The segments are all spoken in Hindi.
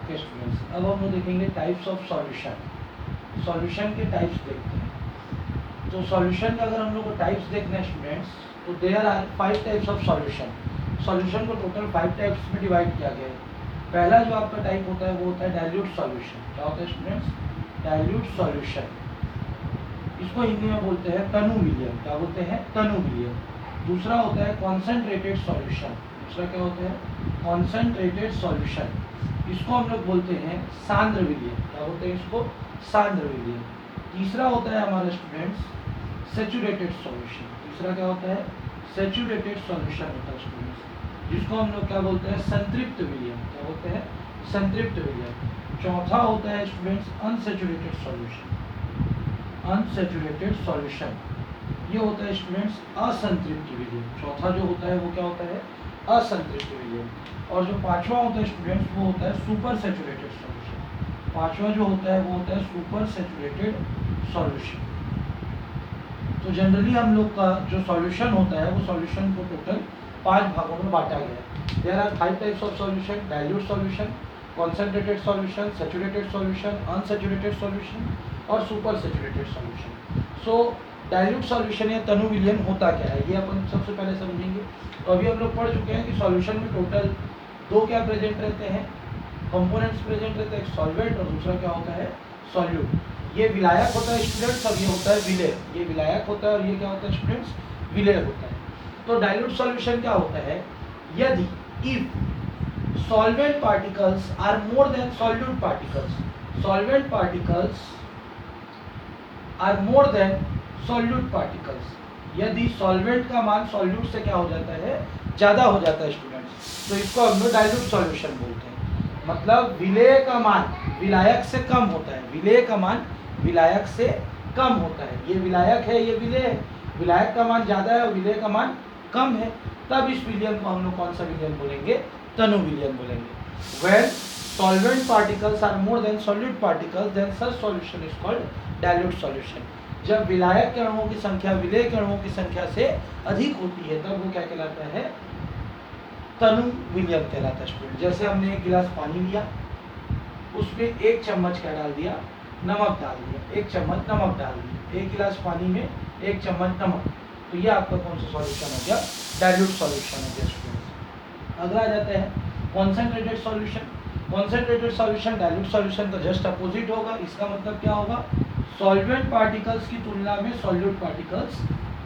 ओके स्टूडेंट्स, अब हम लोग देखेंगे टाइप्स ऑफ सॉल्यूशन। सॉल्यूशन के टाइप्स देखते हैं। तो सॉल्यूशन का अगर हम लोग को टाइप्स देखना है स्टूडेंट्स, तो there are 5 types of solution. Solution को टोटल 5 टाइप्स में डिवाइड किया गया है। पहला जो आपका टाइप होता है वो होता है डाइल्यूट सॉल्यूशन। क्या होता है स्टूडेंट्स? Dilute solution. इसको हिंदी में बोलते हैं तनु विलयन। क्या बोलते हैं? तनु विलयन। दूसरा होता है कॉन्सेंट्रेटेड सॉल्यूशन। दूसरा क्या होता है? Concentrated solution. इसको हम लोग बोलते हैं सांद्र विलयन। क्या बोलते हैं इसको? सांद्र विलयन। तीसरा होता है हमारे स्टूडेंट्स सैचुरेटेड सॉल्यूशन। तीसरा क्या होता है? सैचुरेटेड सॉल्यूशन होता है स्टूडेंट्स, जिसको हम लोग क्या बोलते हैं? संतृप्त विलयन। क्या बोलते हैं? संतृप्त विलयन। चौथा होता है students unsaturated solution. Unsaturated solution ये होता है स्टूडेंट्स असंतृप्त विलयन। चौथा जो होता है वो क्या होता है? असंतृप्त विलयन। और जो पांचवा होता है स्टूडेंट्स वो होता है सुपर सैचुरेटेड सॉल्यूशन। पांचवा जो होता है वो होता है सुपर सैचुरेटेड सॉल्यूशन। तो जनरली हम लोग का जो सॉल्यूशन होता है वो सॉल्यूशन को टोटल 5 भागों में बांटा गया है। There are 5 types of solution: dilute solution, concentrated solution, saturated solution, unsaturated solution और super saturated solution. So dilute solution या तनु विलयन होता क्या है ये अपन सबसे पहले समझेंगे। तो अभी हम लोग पढ़ चुके हैं कि सॉल्यूशन में टोटल 2 क्या प्रेजेंट रहते हैं? कंपोनेंट्स प्रेजेंट रहते हैं, एक सॉल्वेंट और दूसरा क्या होता है? सॉल्यूट। ये विलायक होता है स्टूडेंट्स और ये होता है विलेय। ये विलायक होता है और ये क्या होता है स्टूडेंट्स? विलेय होता है। तो डाइल्यूट सॉल्यूशन क्या होता है? यदि if solvent particles are more than solute particles, solvent particles are more than solute particles, यदि सॉल्वेंट का मान सॉल्यूट से क्या हो जाता है? ज़्यादा हो जाता है स्टूडेंट्स, तो इसको हम लोग डाइल्यूट सॉल्यूशन बोलते हैं। मतलब विलेय का मान विलायक से कम होता है। विलेय का मान विलायक से कम होता है। ये विलायक है, ये विलेय है। विलायक का मान ज़्यादा है और विलेय का मान कम है, तब इस विलयन को हम लोग कौन सा विलयन बोलेंगे? तनु विलयन बोलेंगे। When solvent particles are more than solute particles, then such solution is called dilute solution. जब विलायक के अणुओं की संख्या विलेय के अणुओं की संख्या से अधिक होती है तब वो क्या कहलाता है? तनु विलयन कहलाता है स्टूडेंट। जैसे हमने एक गिलास पानी लिया, उसमें 1 चम्मच क्या डाल दिया? नमक डाल दिया। 1 चम्मच नमक डाल दिया। 1 गिलास पानी में 1 चम्मच नमक, तो ये आपका कौन सा सॉल्यूशन हो गया? डाइल्यूट सॉल्यूशन हो गया स्टूडेंट्स। अगला आ जाता है concentrated solution. Concentrated solution dilute solution का जस्ट अपोजिट होगा। इसका मतलब क्या होगा? सॉल्वेंट पार्टिकल्स की तुलना में सॉल्यूट पार्टिकल्स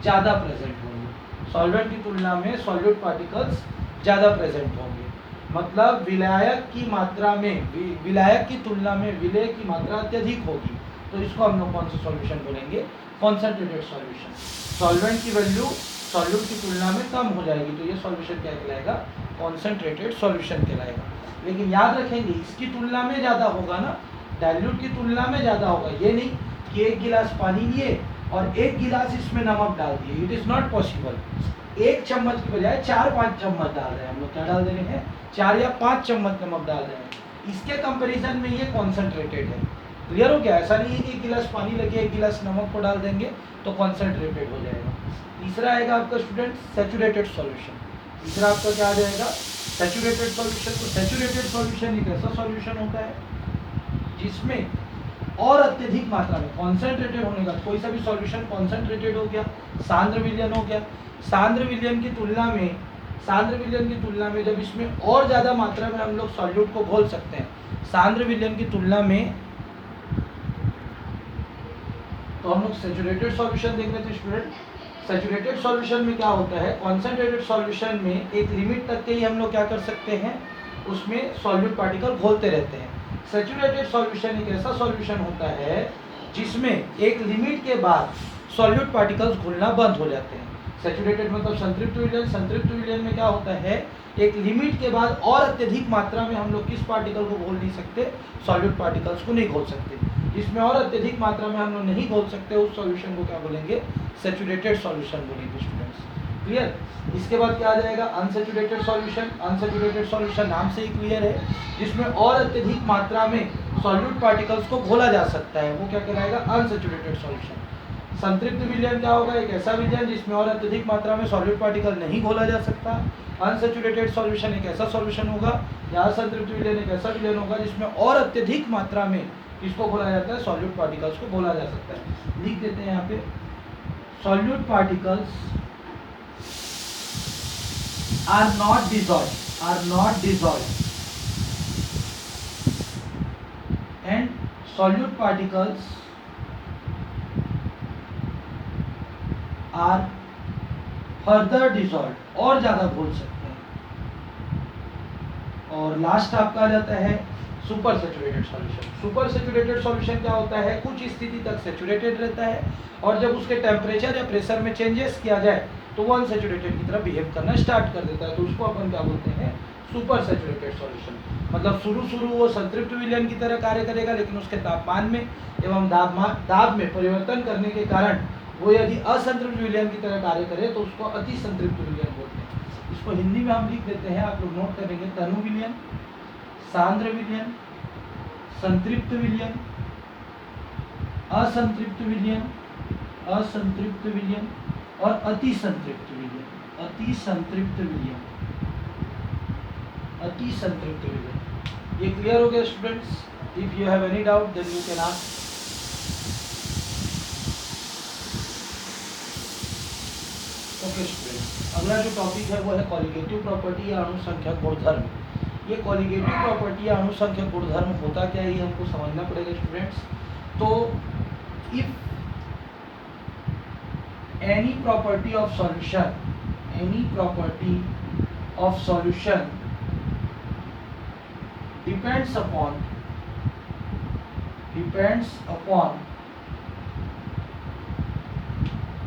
ज़्यादा प्रेजेंट होंगे। सॉल्वेंट की तुलना में सॉल्यूट पार्टिकल्स ज़्यादा प्रेजेंट होंगे। मतलब विलायक की मात्रा में विलायक की तुलना में विलेय की मात्रा अत्यधिक होगी, तो इसको हम लोग कौन सा सॉल्यूशन बोलेंगे? Concentrated solution. सॉल्वेंट की वैल्यू सॉल्यूट की तुलना में कम हो जाएगी, तो ये सॉल्यूशन क्या कहलाएगा? कॉन्सेंट्रेटेड सॉल्यूशन कहलाएगा। लेकिन याद रखेंगे इसकी तुलना में ज़्यादा होगा ना, डाइल्यूट की तुलना में ज़्यादा होगा। ये नहीं कि 1 गिलास पानी लिए और 1 गिलास इसमें नमक डाल दिए, इट इज़ नॉट पॉसिबल। 1 चम्मच की बजाय 4-5 चम्मच डाल रहे हैं हम लोग। क्या डाल दे रहे हैं? 4 या 5 चम्मच नमक डाल रहे हैं। इसके कंपैरिजन में ये कॉन्सेंट्रेटेड है। क्लियर हो गया? ऐसा नहीं है कि 1 गिलास पानी लगे 1 गिलास नमक को डाल देंगे तो कॉन्सेंट्रेटेड हो जाएगा। तीसरा आएगा आपका स्टूडेंट सैचुरेटेड सॉल्यूशन। तीसरा आपका क्या आ जाएगा? Saturated solution. तो सैचुरेटेड सॉल्यूशन एक ऐसा सॉल्यूशन होता है जिसमें और अत्यधिक मात्रा में कॉन्सेंट्रेटेड होने का, कोई सा भी सॉल्यूशन कॉन्सेंट्रेटेड हो गया, सांद्र विलयन हो गया। सांद्र विलयन की तुलना में जब इसमें और ज़्यादा मात्रा में हम लोग सॉल्यूट को घोल सकते हैं, सांद्र विलयन की तुलना में, तो हम लोग सैचुरेटेड सॉल्यूशन देख रहे थे स्टूडेंट। सैचुरेटेड सॉल्यूशन में क्या होता है? कॉन्सेंट्रेटेड सॉल्यूशन में एक लिमिट तक के ही हम लोग क्या कर सकते हैं? उसमें सॉल्यूट पार्टिकल घोलते रहते हैं। सैचुरेटेड सॉल्यूशन एक ऐसा सॉल्यूशन होता है जिसमें एक लिमिट के बाद सॉल्यूट पार्टिकल्स घुलना बंद हो जाते हैं। सैचुरेटेड मतलब संतृप्त विलयन। संतृप्त विलयन में क्या होता है? एक लिमिट के बाद और अत्यधिक मात्रा में हम लोग किस पार्टिकल को घोल नहीं सकते? सॉल्यूट पार्टिकल्स को नहीं घोल सकते। जिसमें और अत्यधिक मात्रा में हम लोग नहीं घोल सकते उस सॉल्यूशन को क्या बोलेंगे? सैचुरेटेड सॉल्यूशन बोलेंगे स्टूडेंट्स। क्लियर? इसके बाद क्या आ जाएगा? Unsaturated solution. अनसैचुरेटेड सॉल्यूशन नाम से ही क्लियर है, जिसमें और अत्यधिक मात्रा में सॉल्यूट पार्टिकल्स को घोला जा सकता है, वो क्या कहलाएगा? Unsaturated solution. संतृप्त विलयन क्या होगा? एक ऐसा विलयन जिसमें और अत्यधिक मात्रा में सॉलिड पार्टिकल नहीं घोला जा सकता। अनसैचुरेटेड सॉल्यूशन एक ऐसा सॉल्यूशन होगा या असंतृप्त विलयन एक ऐसा विलयन होगा जिसमें और अत्यधिक मात्रा में किसको घोला जाता है? सॉलिड पार्टिकल्स को घोला जा सकता है। लिख देते हैं यहाँ पे, solute particles are not dissolved and solute particles are further dissolved, और ज्यादा घोल सकते हैं। और लास्ट आपका आ जाता है super saturated solution. Super saturated solution क्या होता है? कुछ स्थिति तक सेचुरेटेड रहता है और जब उसके टेम्परेचर या प्रेशर में चेंजेस किया जाए तो वो अनसेचुरेटेड की तरह बिहेव करना स्टार्ट कर देता है, तो उसको अपन क्या बोलते हैं? Super saturated solution. मतलब शुरू वो संतृप्त विलयन की तरह कार्य करेगा, लेकिन उसके तापमान में एवं दाब में परिवर्तन करने के कारण वो यदि असंतृप्त विलयन की तरह कार्य करे तो उसको अति संतृप्त विलयन बोलते हैं। इसको हिंदी में हम लिख देते हैं, आप लोग नोट करेंगे, तनु विलयन, सांद्र विलयन, संतृप्त विलयन, असंतृप्त विलयन, असंतृप्त विलयन और अति संतृप्त विलयन। अति संतृप्त विलयन, अति संतृप्त विलयन। ये क्लियर हो गया students? If you have any doubt then you can ask. Okay students, अगला जो टॉपिक है वो है कॉलिगेटिव प्रॉपर्टी या अणुसंख्यक गुणधर्म। ये कॉलिगेटिव प्रॉपर्टी या अणुसंख्यक गुणधर्म होता क्या है ये हमको समझना पड़ेगा स्टूडेंट्स। तो if any property of solution depends upon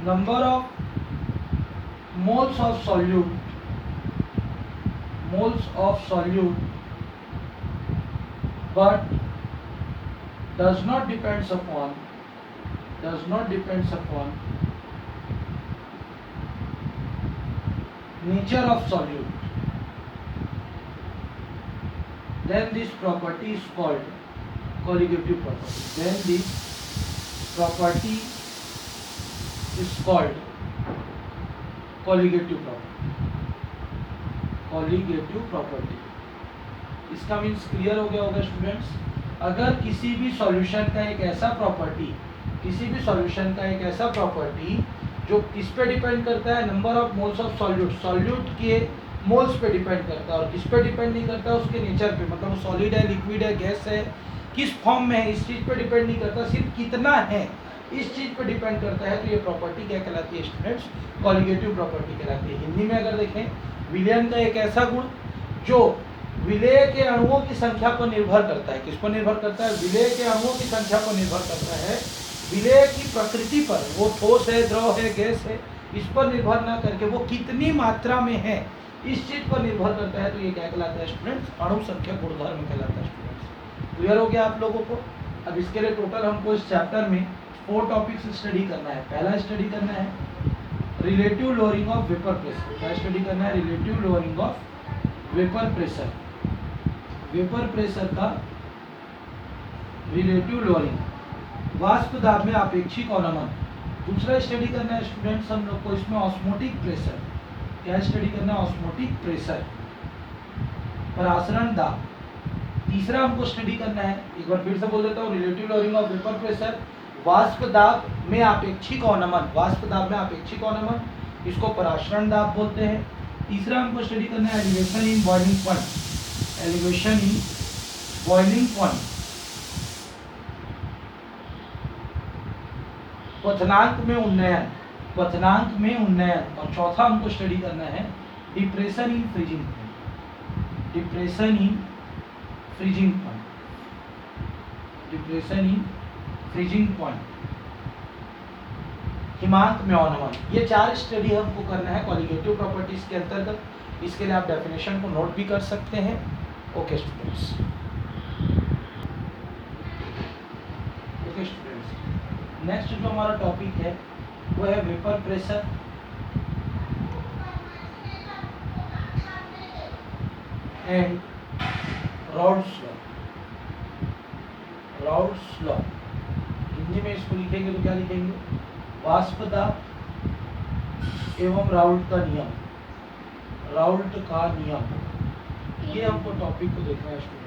number of moles of solute but does not depends upon nature of solute, then this property is called colligative property. Then this property is called colligative property. इसका मीन्स क्लियर हो गया होगा स्टूडेंट्स। अगर किसी भी सॉल्यूशन का एक ऐसा प्रॉपर्टी जो किस पे डिपेंड करता है? Number of moles of solute के मोल्स पे डिपेंड करता है, और किस पे डिपेंड नहीं करता? उसके नेचर पे, मतलब सॉलिड है, लिक्विड है, गैस है, किस फॉर्म में है, इस चीज़ पे डिपेंड नहीं करता, सिर्फ कितना है इस चीज़ पे डिपेंड करता है। तो ये प्रॉपर्टी क्या कहलाती है स्टूडेंट्स? कॉलिगेटिव प्रॉपर्टी कहलाती है। हिंदी में अगर देखें, विलयन का एक ऐसा गुण जो विलेय के अणुओं की संख्या पर निर्भर करता है। किस पर निर्भर करता है? विलेय के अणुओं की संख्या पर निर्भर करता है। विलेय की प्रकृति पर, वो ठोस है, द्रव है, गैस है, इस पर निर्भर ना करके वो कितनी मात्रा में है इस चीज पर निर्भर करता है। तो ये क्या कहलाता है स्टूडेंट्स? अणुसंख्यक गुणधर्म कहलाता है स्टूडेंट्स। क्लियर हो गया आप लोगों को? अब इसके लिए टोटल हमको इस चैप्टर में 4 टॉपिक्स स्टडी करना है। पहला स्टडी करना है relative lowering of vapour pressure. क्या स्टडी करना है? Relative lowering of vapour pressure. Vapour pressure का रिलेटिव लोअरिंग, वाष्प दाब में आपेक्षिक अवनमन। दूसरा स्टडी करना है स्टूडेंट्स हम लोग को इसमें ऑस्मोटिक प्रेशर। क्या स्टडी करना है? ऑस्मोटिक प्रेशर, परासरण दाब। तीसरा हमको स्टडी करना है, एक बार फिर से बोल देता हूँ, relative lowering of vapour pressure, वाष्प दाब में आपेक्षिक अवनमन। वाष्प दाब में आपेक्षिक अवनमन, इसको परासरण दाब बोलते हैं। तीसरा हमको स्टडी करना है elevation in boiling point. Elevation in boiling point, क्वथनांक में उन्नयन। और चौथा हमको स्टडी करना है depression in freezing point. Depression in freezing point, हिमांक में अवनमन। ये 4 स्टडी हमको करना है कॉलिगेटिव प्रॉपर्टीज के अंतर्गत। इसके लिए आप डेफिनेशन को नोट भी कर सकते हैं। ओके स्टूडेंट्स, नेक्स्ट जो हमारा टॉपिक है वो है vapour pressure and Raoult's law. Hindi में इसको लिखेंगे तो क्या लिखेंगे? वाष्पदा एवं राउल्ट का नियम, राउल्ट का नियम, ये हमको टॉपिक को देखना है स्टूडेंट।